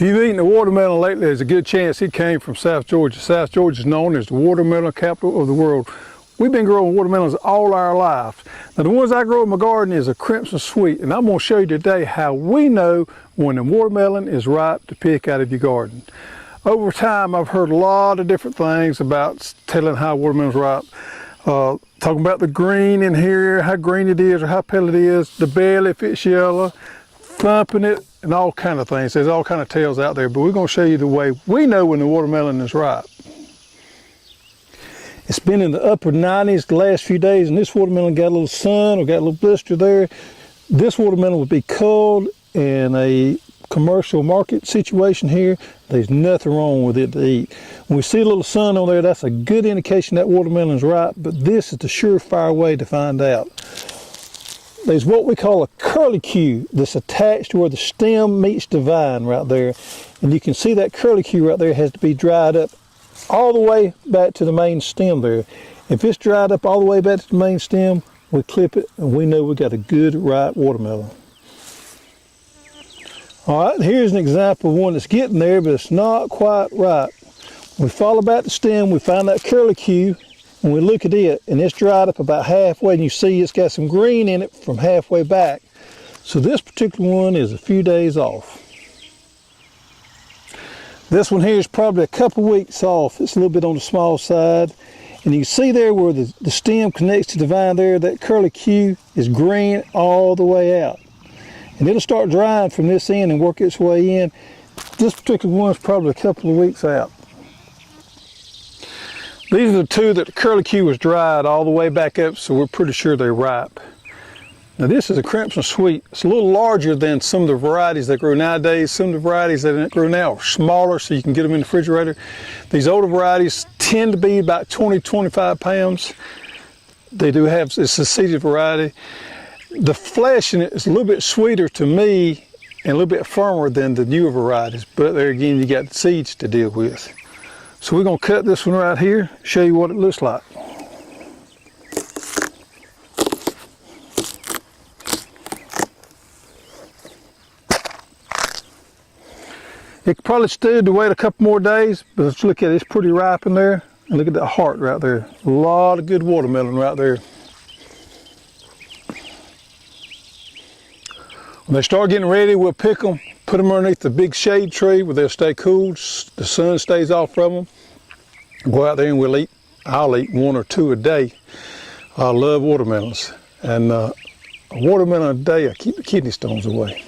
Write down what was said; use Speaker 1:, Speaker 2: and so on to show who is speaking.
Speaker 1: If you've eaten a watermelon lately, there's a good chance it came from South Georgia. South Georgia is known as the watermelon capital of the world. We've been growing watermelons all our lives. Now the ones I grow in my garden is a crimson sweet, and I'm going to show you today how we know when a watermelon is ripe to pick out of your garden. Over time, I've heard a lot of different things about telling how watermelon's ripe. Talking about the green in here, how green it is or how pale it is, the belly if it's yellow, thumping it, and all kind of things. There's all kind of tales out there, but we're going to show you the way we know when the watermelon is ripe. It's been in the upper 90s the last few days, and this watermelon got a little sun or got a little blister there. This watermelon would be culled in a commercial market situation here. There's nothing wrong with it to eat. When we see a little sun on there, that's a good indication that watermelon is ripe, but this is the surefire way to find out. There's what we call a curlicue that's attached to where the stem meets the vine right there. And you can see that curlicue right there has to be dried up all the way back to the main stem there. If it's dried up all the way back to the main stem, we clip it and we know we got a good ripe watermelon. All right, here's an example of one that's getting there, but it's not quite ripe. We follow back the stem, we find that curlicue, and we look at it, and it's dried up about halfway, and you see it's got some green in it from halfway back. So this particular one is a few days off. This one here is probably a couple weeks off. It's a little bit on the small side. And you can see there where the stem connects to the vine there, that curlicue is green all the way out. And it'll start drying from this end and work its way in. This particular one is probably a couple of weeks out. These are the two that the curlicue was dried all the way back up, so we're pretty sure they're ripe. Now this is a crimson sweet. It's a little larger than some of the varieties that grow nowadays. Some of the varieties that grow now are smaller, so you can get them in the refrigerator. These older varieties tend to be about 20-25 pounds. They do have, it's a seeded variety. The flesh in it is a little bit sweeter to me and a little bit firmer than the newer varieties, but there again you got the seeds to deal with. So we're going to cut this one right here, show you what it looks like. It could probably stood to wait a couple more days, but let's look at it, it's pretty ripe in there. And look at that heart right there. A lot of good watermelon right there. When they start getting ready, we'll pick them, put them underneath the big shade tree where they'll stay cool, the sun stays off from them. Go out there and we'll eat. I'll eat 1 or 2 a day. I love watermelons. And a watermelon a day will keep the kidney stones away.